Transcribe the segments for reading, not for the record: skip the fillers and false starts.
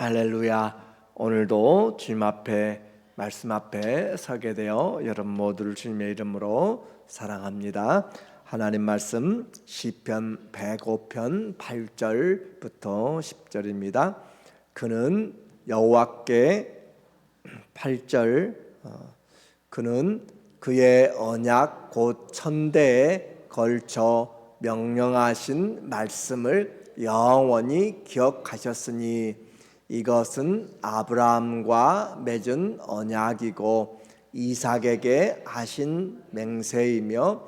할렐루야. 오늘도 주님 앞에 말씀 앞에 서게 되어 여러분 모두를 주님의 이름으로 사랑합니다. 하나님 말씀 시편 105편 8절부터 10절입니다. 그는 여호와께 8절 그는 그의 언약 곧 천대에 걸쳐 명령하신 말씀을 영원히 기억하셨으니 이것은 아브라함과 맺은 언약이고 이삭에게 하신 맹세이며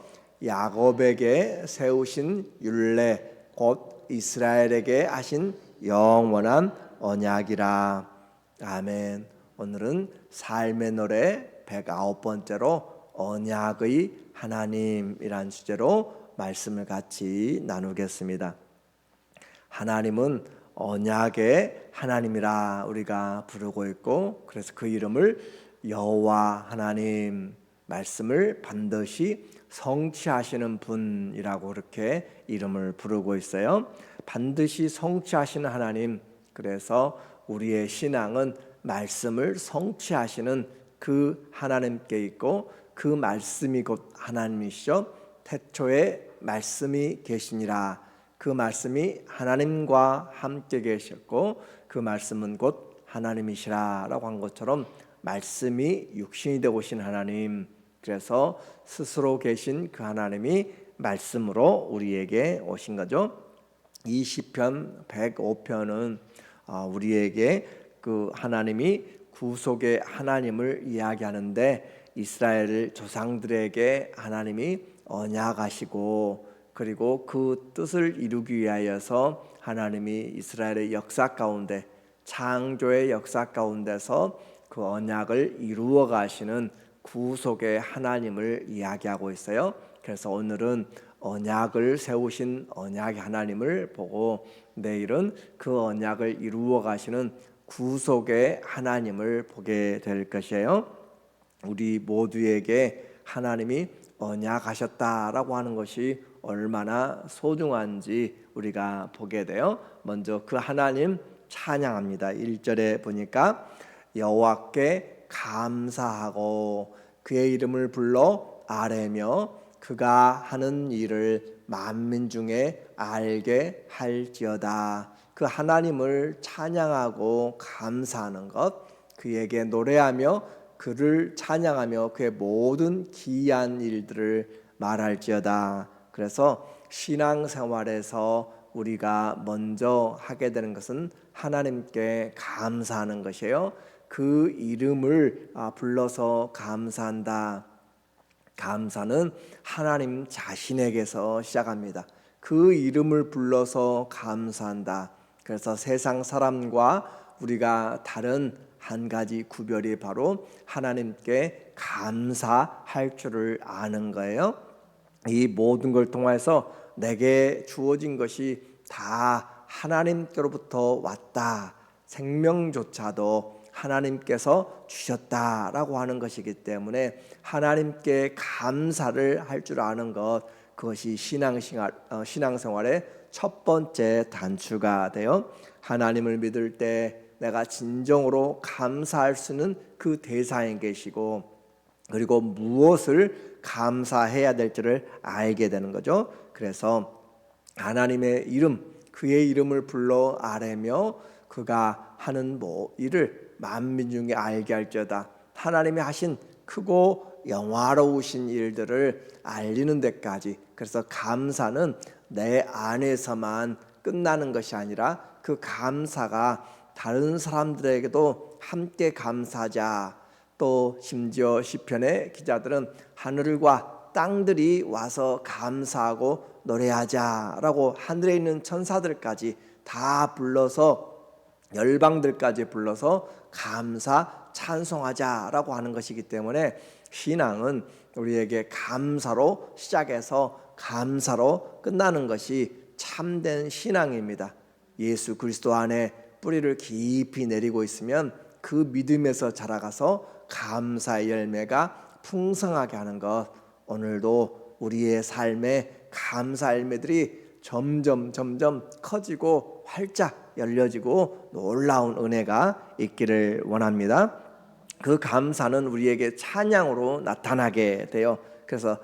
야곱에게 세우신 율례 곧 이스라엘에게 하신 영원한 언약이라. 아멘. 오늘은 삶의 노래 109번째로 언약의 하나님이란 주제로 말씀을 같이 나누겠습니다. 하나님은 언약의 하나님이라 우리가 부르고 있고, 그래서 그 이름을 여호와 하나님, 말씀을 반드시 성취하시는 분이라고 그렇게 이름을 부르고 있어요. 반드시 성취하시는 하나님. 그래서 우리의 신앙은 말씀을 성취하시는 그 하나님께 있고, 그 말씀이 곧 하나님이시죠. 태초에 말씀이 계시니라. 그 말씀이 하나님과 함께 계셨고 그 말씀은 곧 하나님이시라 라고 한 것처럼 말씀이 육신이 되고 오신 하나님, 그래서 스스로 계신 그 하나님이 말씀으로 우리에게 오신 거죠. 이 시편 105편은 우리에게 그 하나님이 구속의 하나님을 이야기하는데, 이스라엘 조상들에게 하나님이 언약하시고 그리고 그 뜻을 이루기 위하여서 하나님이 이스라엘의 역사 가운데, 창조의 역사 가운데서 그 언약을 이루어 가시는 구속의 하나님을 이야기하고 있어요. 그래서 오늘은 언약을 세우신 언약의 하나님을 보고, 내일은 그 언약을 이루어 가시는 구속의 하나님을 보게 될 것이에요. 우리 모두에게 하나님이 언약하셨다라고 하는 것이 얼마나 소중한지 우리가 보게 돼요. 먼저 그 하나님 찬양합니다. 1절에 보니까 여호와께 감사하고 그의 이름을 불러 아뢰며 그가 하는 일을 만민 중에 알게 할지어다. 그 하나님을 찬양하고 감사하는 것, 그에게 노래하며 그를 찬양하며 그의 모든 기이한 일들을 말할지어다. 그래서 신앙생활에서 우리가 먼저 하게 되는 것은 하나님께 감사하는 것이에요. 그 이름을 불러서 감사한다. 감사는 하나님 자신에게서 시작합니다. 그 이름을 불러서 감사한다. 그래서 세상 사람과 우리가 다른 한 가지 구별이 바로 하나님께 감사할 줄을 아는 거예요. 이 모든 걸 통해서 내게 주어진 것이 다 하나님께로부터 왔다. 생명조차도 하나님께서 주셨다라고 하는 것이기 때문에 하나님께 감사를 할 줄 아는 것, 그것이 신앙생활의 첫 번째 단추가 돼요. 하나님을 믿을 때 내가 진정으로 감사할 수 있는 그 대상에 계시고, 그리고 무엇을 감사해야 될지를 알게 되는 거죠. 그래서 하나님의 이름, 그의 이름을 불러 아뢰며 그가 하는 일을 만민 중에 알게 할지어다. 하나님이 하신 크고 영화로우신 일들을 알리는 데까지. 그래서 감사는 내 안에서만 끝나는 것이 아니라 그 감사가 다른 사람들에게도 함께 감사하자. 또 심지어 시편의 기자들은 하늘과 땅들이 와서 감사하고 노래하자라고 하늘에 있는 천사들까지 다 불러서, 열방들까지 불러서 감사 찬송하자라고 하는 것이기 때문에 신앙은 우리에게 감사로 시작해서 감사로 끝나는 것이 참된 신앙입니다. 예수 그리스도 안에 뿌리를 깊이 내리고 있으면 그 믿음에서 자라가서 감사의 열매가 풍성하게 하는 것, 오늘도 우리의 삶에 감사 열매들이 점점 커지고 활짝 열려지고 놀라운 은혜가 있기를 원합니다. 그 감사는 우리에게 찬양으로 나타나게 돼요. 그래서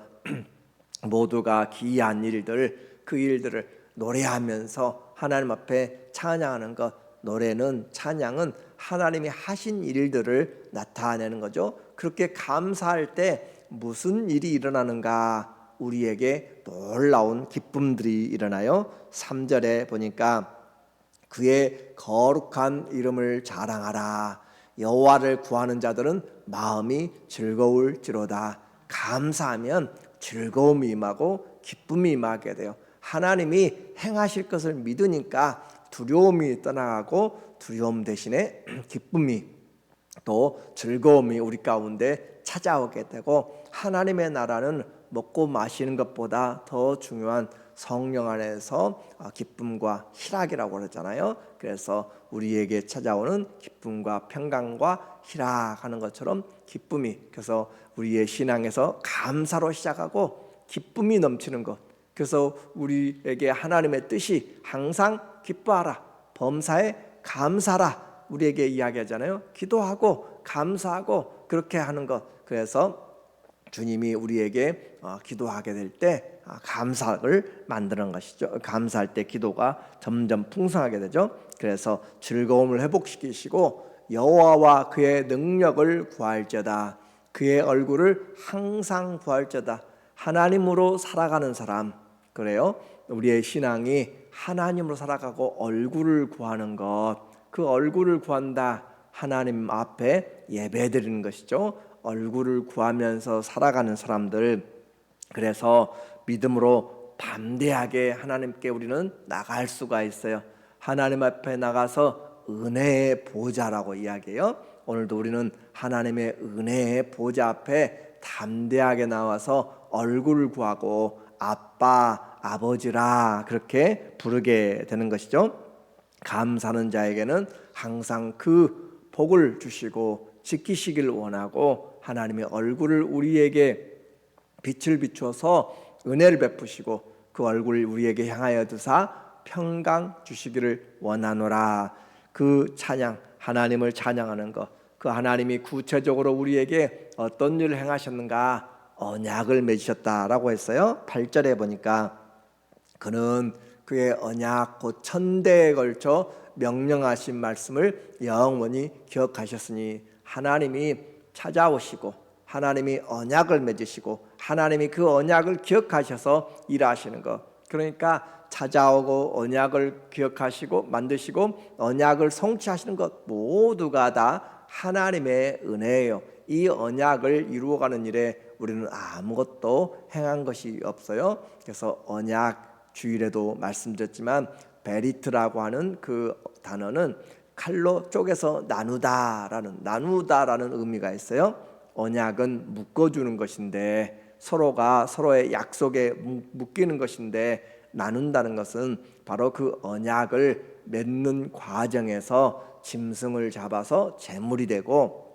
모두가 기이한 일들, 그 일들을 노래하면서 하나님 앞에 찬양하는 것, 노래는 찬양은 하나님이 하신 일들을 나타내는 거죠. 그렇게 감사할 때 무슨 일이 일어나는가? 우리에게 놀라운 기쁨들이 일어나요. 3절에 보니까 그의 거룩한 이름을 자랑하라. 여호와를 구하는 자들은 마음이 즐거울지로다. 감사하면 즐거움이 임하고 기쁨이 임하게 돼요. 하나님이 행하실 것을 믿으니까 두려움이 떠나가고 두려움 대신에 기쁨이 또 즐거움이 우리 가운데 찾아오게 되고 하나님의 나라는 먹고 마시는 것보다 더 중요한 성령 안에서 기쁨과 희락이라고 그러잖아요. 그래서 우리에게 찾아오는 기쁨과 평강과 희락하는 것처럼 기쁨이, 그래서 우리의 신앙에서 감사로 시작하고 기쁨이 넘치는 것, 그래서 우리에게 하나님의 뜻이 항상 기뻐하라, 범사에 감사라 우리에게 이야기하잖아요. 기도하고 감사하고 그렇게 하는 것. 그래서 주님이 우리에게 기도하게 될 때 감사를 만드는 것이죠. 감사할 때 기도가 점점 풍성하게 되죠. 그래서 즐거움을 회복시키시고 여호와와 그의 능력을 구할지어다. 그의 얼굴을 항상 구할지어다. 하나님으로 살아가는 사람, 그래요. 우리의 신앙이 하나님으로 살아가고 얼굴을 구하는 것, 그 얼굴을 구한다. 하나님 앞에 예배드리는 것이죠. 얼굴을 구하면서 살아가는 사람들, 그래서 믿음으로 담대하게 하나님께 우리는 나갈 수가 있어요. 하나님 앞에 나가서 은혜의 보좌라고 이야기해요. 오늘도 우리는 하나님의 은혜의 보좌 앞에 담대하게 나와서 얼굴을 구하고 아빠, 아버지라 그렇게 부르게 되는 것이죠. 감사하는 자에게는 항상 그 복을 주시고 지키시길 원하고 하나님의 얼굴을 우리에게 빛을 비추어서 은혜를 베푸시고 그 얼굴을 우리에게 향하여 두사 평강 주시기를 원하노라. 그 찬양, 하나님을 찬양하는 것, 그 하나님이 구체적으로 우리에게 어떤 일을 행하셨는가? 언약을 맺으셨다라고 했어요. 8절에 보니까 그는 그의 언약 곧 천대에 걸쳐 명령하신 말씀을 영원히 기억하셨으니, 하나님이 찾아오시고 하나님이 언약을 맺으시고 하나님이 그 언약을 기억하셔서 일하시는 것, 그러니까 찾아오고 언약을 기억하시고 만드시고 언약을 성취하시는 것 모두가 다 하나님의 은혜예요. 이 언약을 이루어가는 일에 우리는 아무것도 행한 것이 없어요. 그래서 언약 주일에도 말씀드렸지만 베리트라고 하는 그 단어는 칼로 쪼개서 나누다라는 의미가 있어요. 언약은 묶어주는 것인데, 서로가 서로의 약속에 묶이는 것인데, 나눈다는 것은 바로 그 언약을 맺는 과정에서 짐승을 잡아서 제물이 되고,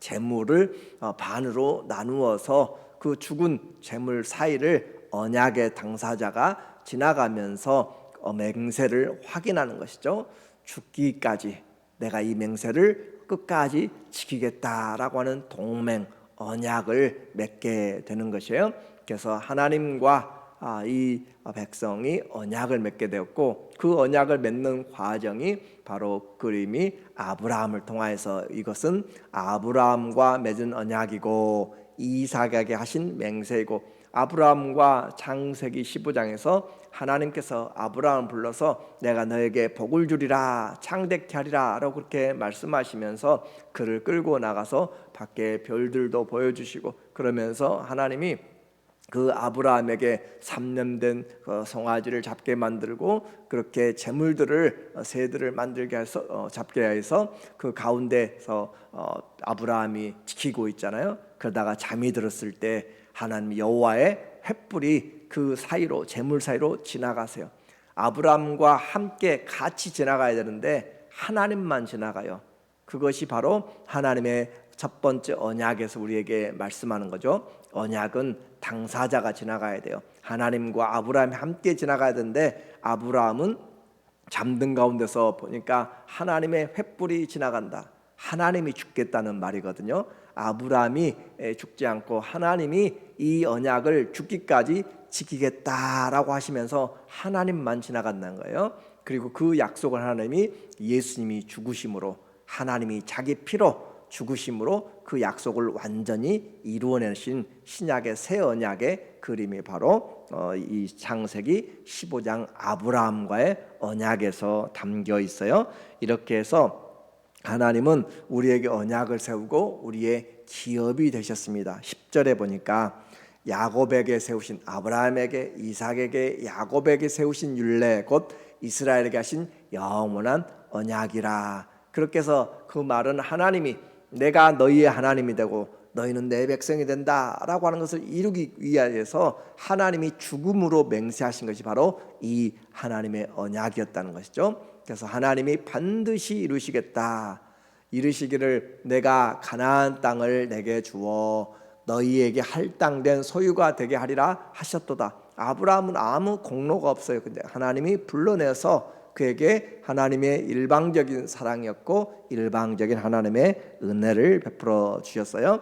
제물을 반으로 나누어서 그 죽은 제물 사이를 언약의 당사자가 지나가면서 맹세를 확인하는 것이죠. 죽기까지 내가 이 맹세를 끝까지 지키겠다라고 하는 동맹, 언약을 맺게 되는 것이에요. 그래서 하나님과 이 백성이 언약을 맺게 되었고, 그 언약을 맺는 과정이 바로 그림이 아브라함을 통하여서 이것은 아브라함과 맺은 언약이고 이삭에게 하신 맹세이고, 아브라함과 창세기 15장에서 하나님께서 아브라함을 불러서 내가 너에게 복을 주리라, 창대케 하리라 라고 그렇게 말씀하시면서 그를 끌고 나가서 밖에 별들도 보여주시고, 그러면서 하나님이 그 아브라함에게 3년 된 송아지를 잡게 만들고 그렇게 제물들을 새들을 만들게 해서 잡게 해서 그 가운데서 아브라함이 지키고 있잖아요. 그러다가 잠이 들었을 때 하나님 여호와의 횃불이 그 사이로, 제물 사이로 지나가세요. 아브라함과 함께 같이 지나가야 되는데 하나님만 지나가요. 그것이 바로 하나님의 첫 번째 언약에서 우리에게 말씀하는 거죠. 언약은 당사자가 지나가야 돼요. 하나님과 아브라함이 함께 지나가야 되는데 아브라함은 잠든 가운데서 보니까 하나님의 횃불이 지나간다. 하나님이 죽겠다는 말이거든요. 아브라함이 죽지 않고 하나님이 이 언약을 죽기까지 지키겠다라고 하시면서 하나님만 지나간다는 거예요. 그리고 그 약속을 하나님이 예수님이 죽으심으로, 하나님이 자기 피로 죽으심으로 그 약속을 완전히 이루어내신 신약의 새 언약의 그림이 바로 이 창세기 15장 아브라함과의 언약에서 담겨 있어요. 이렇게 해서 하나님은 우리에게 언약을 세우고 우리의 기업이 되셨습니다. 10절에 보니까 야곱에게 세우신, 아브라함에게, 이삭에게, 야곱에게 세우신 율례 곧 이스라엘에게 하신 영원한 언약이라. 그렇게 해서 그 말은 하나님이 내가 너희의 하나님이 되고 너희는 내 백성이 된다라고 하는 것을 이루기 위하여서 하나님이 죽음으로 맹세하신 것이 바로 이 하나님의 언약이었다는 것이죠. 그래서 하나님이 반드시 이루시겠다, 이루시기를 내가 가나안 땅을 내게 주어 너희에게 할당된 소유가 되게 하리라 하셨도다. 아브라함은 아무 공로가 없어요. 근데 하나님이 불러내서 그에게 하나님의 일방적인 사랑이었고 일방적인 하나님의 은혜를 베풀어 주셨어요.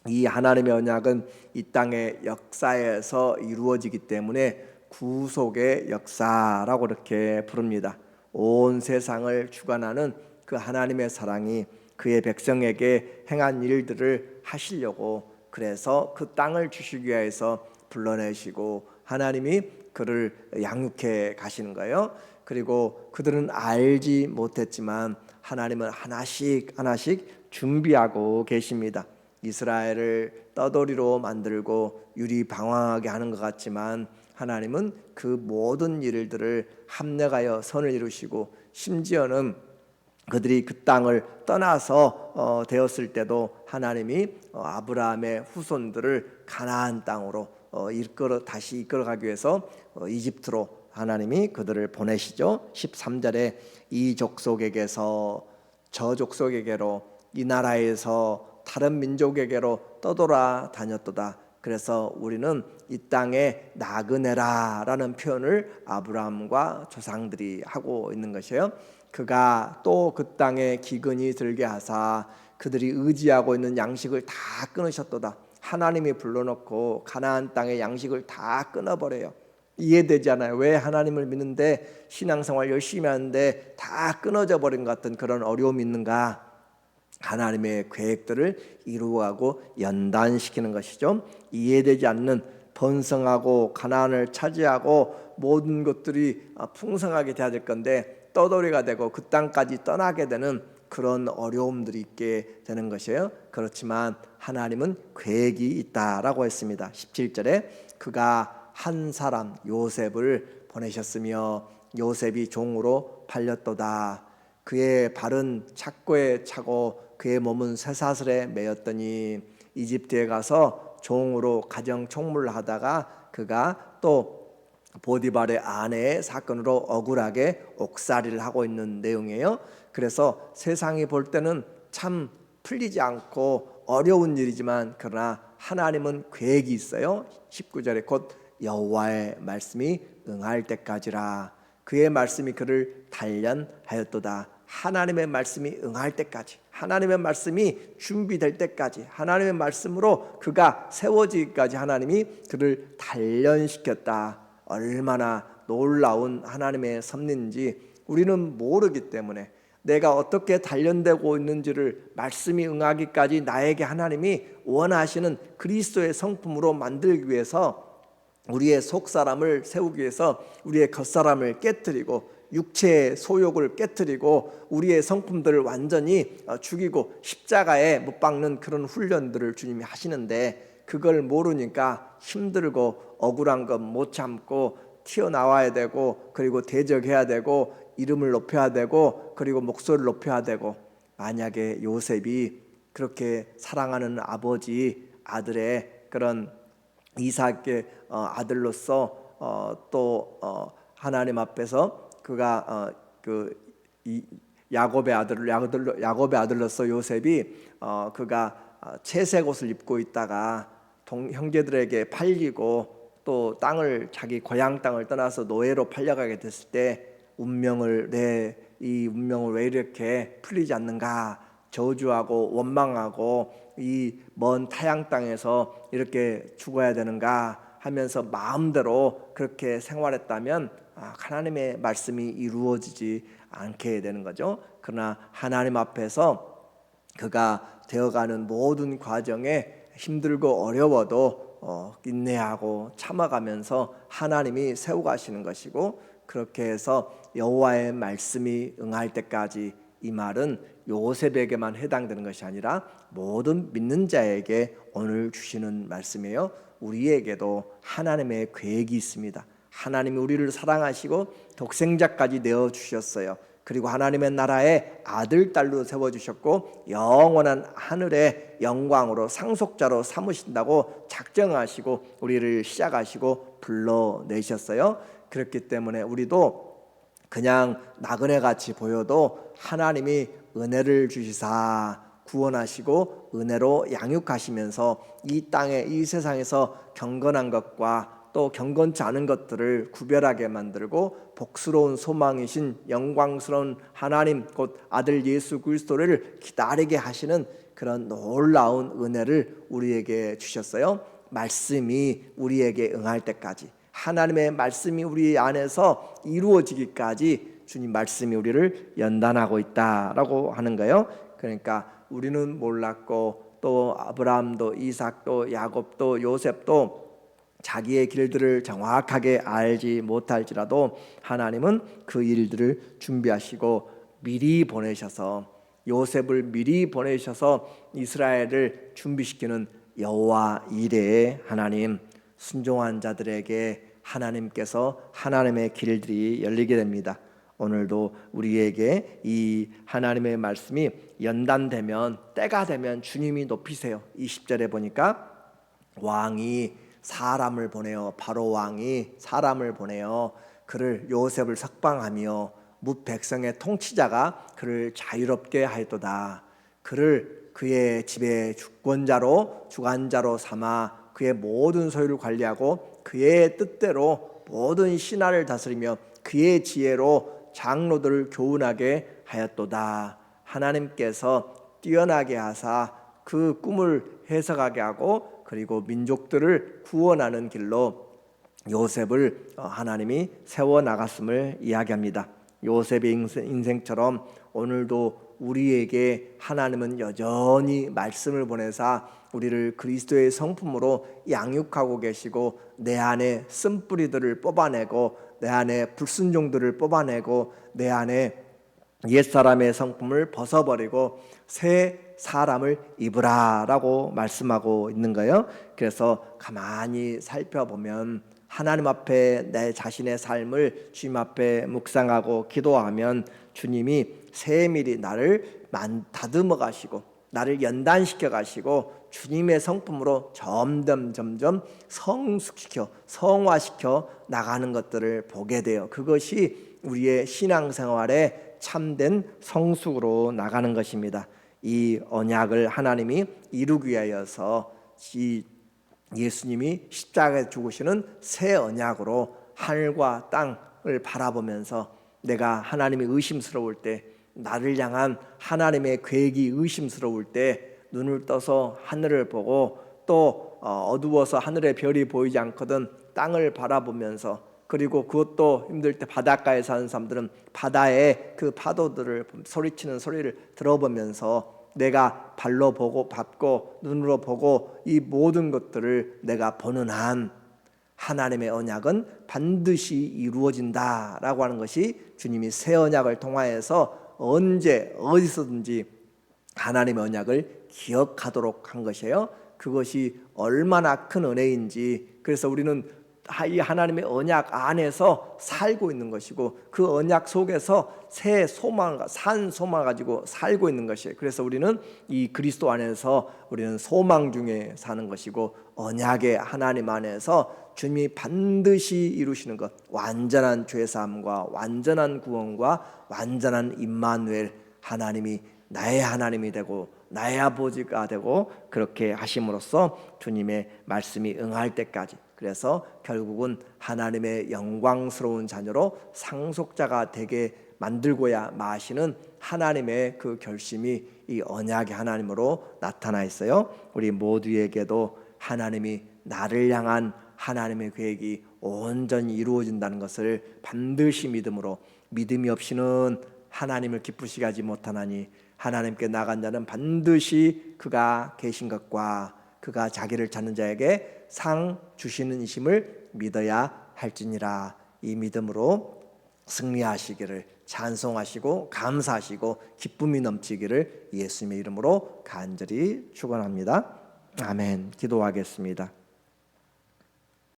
이 하나님의 언약은 이 땅의 역사에서 이루어지기 때문에 구속의 역사라고 이렇게 부릅니다. 온 세상을 주관하는 그 하나님의 사랑이 그의 백성에게 행한 일들을 하시려고, 그래서 그 땅을 주시기 위해서 불러내시고 하나님이 그를 양육해 가시는 거예요. 그리고 그들은 알지 못했지만 하나님은 하나씩 하나씩 준비하고 계십니다. 이스라엘을 떠돌이로 만들고 유리방황하게 하는 것 같지만 하나님은 그 모든 일들을 합력하여 선을 이루시고, 심지어는 그들이 그 땅을 떠나서 되었을 때도 하나님이 아브라함의 후손들을 가나안 땅으로 다시 이끌어가기 위해서 이집트로 하나님이 그들을 보내시죠. 13절에 이 족속에게서 저 족속에게로, 이 나라에서 다른 민족에게로 떠돌아 다녔도다. 그래서 우리는 이 땅에 나그네라라는 표현을 아브라함과 조상들이 하고 있는 것이에요. 그가 또 그 땅에 기근이 들게 하사 그들이 의지하고 있는 양식을 다 끊으셨도다. 하나님이 불러놓고 가나안 땅의 양식을 다 끊어버려요. 이해되지 않아요. 왜 하나님을 믿는데 신앙생활 열심히 하는데 다 끊어져 버린 것 같은 그런 어려움이 있는가? 하나님의 계획들을 이루어가고 연단시키는 것이죠. 이해되지 않는, 번성하고 가나안을 차지하고 모든 것들이 풍성하게 돼야 될 건데 떠돌이가 되고 그 땅까지 떠나게 되는 그런 어려움들이 있게 되는 것이에요. 그렇지만 하나님은 계획이 있다라고 했습니다. 17절에 그가 한 사람 요셉을 보내셨으며 요셉이 종으로 팔렸도다. 그의 발은 착고에 차고 그의 몸은 쇠사슬에 매였더니 이집트에 가서 종으로 가정 총무를 하다가 그가 또 보디발의 아내의 사건으로 억울하게 옥살이를 하고 있는 내용이에요. 그래서 세상이 볼 때는 참 풀리지 않고 어려운 일이지만 그러나 하나님은 계획이 있어요. 19절에 곧 여호와의 말씀이 응할 때까지라. 그의 말씀이 그를 단련하였도다. 하나님의 말씀이 응할 때까지, 하나님의 말씀이 준비될 때까지, 하나님의 말씀으로 그가 세워지기까지 하나님이 그를 단련시켰다. 얼마나 놀라운 하나님의 섭리인지 우리는 모르기 때문에, 내가 어떻게 단련되고 있는지를 말씀이 응하기까지 나에게 하나님이 원하시는 그리스도의 성품으로 만들기 위해서, 우리의 속사람을 세우기 위해서 우리의 겉사람을 깨뜨리고 육체의 소욕을 깨뜨리고 우리의 성품들을 완전히 죽이고 십자가에 못 박는 그런 훈련들을 주님이 하시는데, 그걸 모르니까 힘들고 억울한 것 못 참고 튀어나와야 되고, 그리고 대적해야 되고, 이름을 높여야 되고, 그리고 목소리를 높여야 되고. 만약에 요셉이 그렇게 사랑하는 아버지 아들의 그런 이삭의 아들로서 또 하나님 앞에서 그가 야곱의 아들로서 요셉이 그가 채색 옷을 입고 있다가 형제들에게 팔리고 또 땅을 자기 고향 땅을 떠나서 노예로 팔려가게 됐을 때 이 운명을 왜 이렇게 풀리지 않는가 저주하고 원망하고 이 먼 타양 땅에서 이렇게 죽어야 되는가 하면서 마음대로 그렇게 생활했다면 하나님의 말씀이 이루어지지 않게 되는 거죠. 그러나 하나님 앞에서 그가 되어가는 모든 과정에 힘들고 어려워도 인내하고 참아가면서 하나님이 세워가시는 것이고, 그렇게 해서 여호와의 말씀이 응할 때까지, 이 말은 요셉에게만 해당되는 것이 아니라 모든 믿는 자에게 오늘 주시는 말씀이에요. 우리에게도 하나님의 계획이 있습니다. 하나님이 우리를 사랑하시고 독생자까지 내어주셨어요. 그리고 하나님의 나라에 아들, 딸로 세워주셨고 영원한 하늘의 영광으로 상속자로 삼으신다고 작정하시고 우리를 시작하시고 불러내셨어요. 그렇기 때문에 우리도 그냥 나그네같이 보여도 하나님이 은혜를 주시사 구원하시고 은혜로 양육하시면서 이 땅에, 이 세상에서 경건한 것과 또 경건치 않은 것들을 구별하게 만들고 복스러운 소망이신 영광스러운 하나님 곧 아들 예수 그리스도를 기다리게 하시는 그런 놀라운 은혜를 우리에게 주셨어요. 말씀이 우리에게 응할 때까지, 하나님의 말씀이 우리 안에서 이루어지기까지 주님 말씀이 우리를 연단하고 있다라고 하는 거예요. 그러니까 우리는 몰랐고 또 아브라함도 이삭도 야곱도 요셉도 자기의 길들을 정확하게 알지 못할지라도 하나님은 그 일들을 준비하시고 미리 보내셔서, 요셉을 미리 보내셔서 이스라엘을 준비시키는 여호와 이레의 하나님, 순종한 자들에게 하나님께서 하나님의 길들이 열리게 됩니다. 오늘도 우리에게 이 하나님의 말씀이 연단되면, 때가 되면 주님이 높이세요. 20절에 보니까 왕이 사람을 보내어, 바로 왕이 사람을 보내어 그를, 요셉을 석방하며 뭇 백성의 통치자가 그를 자유롭게 하였도다. 그를 그의 집의 주관자로 삼아 그의 모든 소유를 관리하고 그의 뜻대로 모든 신하를 다스리며 그의 지혜로 장로들을 교훈하게 하였도다. 하나님께서 뛰어나게 하사 그 꿈을 해석하게 하고 그리고 민족들을 구원하는 길로 요셉을 하나님이 세워나갔음을 이야기합니다. 요셉의 인생처럼 오늘도 우리에게 하나님은 여전히 말씀을 보내사 우리를 그리스도의 성품으로 양육하고 계시고, 내 안에 쓴뿌리들을 뽑아내고 내 안에 불순종들을 뽑아내고 내 안에 옛사람의 성품을 벗어버리고 새 사람을 입으라라고 말씀하고 있는 거예요. 그래서 가만히 살펴보면 하나님 앞에 내 자신의 삶을 주님 앞에 묵상하고 기도하면 주님이 세밀히 나를 다듬어 가시고 나를 연단시켜 가시고 주님의 성품으로 점점 성숙시켜 성화시켜 나가는 것들을 보게 돼요. 그것이 우리의 신앙생활의 참된 성숙으로 나가는 것입니다. 이 언약을 하나님이 이루기 위하여서 예수님이 십자가에 죽으시는 새 언약으로 하늘과 땅을 바라보면서 내가 하나님이 의심스러울 때, 나를 향한 하나님의 계획이 의심스러울 때 눈을 떠서 하늘을 보고 또 어두워서 하늘의 별이 보이지 않거든 땅을 바라보면서, 그리고 그것도 힘들 때 바닷가에 사는 사람들은 바다의 그 파도들을 소리치는 소리를 들어보면서 내가 발로 보고 밟고 눈으로 보고 이 모든 것들을 내가 보는 한 하나님의 언약은 반드시 이루어진다라고 하는 것이 주님이 새 언약을 통하여서 언제 어디서든지 하나님의 언약을 기억하도록 한 것이에요. 그것이 얼마나 큰 은혜인지, 그래서 우리는 이 하나님의 언약 안에서 살고 있는 것이고 그 언약 속에서 새 소망, 산 소망을 가지고 살고 있는 것이에요. 그래서 우리는 이 그리스도 안에서 우리는 소망 중에 사는 것이고, 언약의 하나님 안에서 주님이 반드시 이루시는 것, 완전한 죄사함과 완전한 구원과 완전한 임마누엘, 하나님이 나의 하나님이 되고 나의 아버지가 되고 그렇게 하심으로써 주님의 말씀이 응할 때까지, 그래서 결국은 하나님의 영광스러운 자녀로 상속자가 되게 만들고야 마시는 하나님의 그 결심이 이 언약의 하나님으로 나타나 있어요. 우리 모두에게도 하나님이 나를 향한 하나님의 계획이 온전히 이루어진다는 것을 반드시 믿음으로, 믿음이 없이는 하나님을 기쁘시게 하지 못하나니 하나님께 나간 자는 반드시 그가 계신 것과 그가 자기를 찾는 자에게 상 주시는 이심을 믿어야 할지니라. 이 믿음으로 승리하시기를, 찬송하시고 감사하시고 기쁨이 넘치기를 예수님의 이름으로 간절히 축원합니다. 아멘. 기도하겠습니다.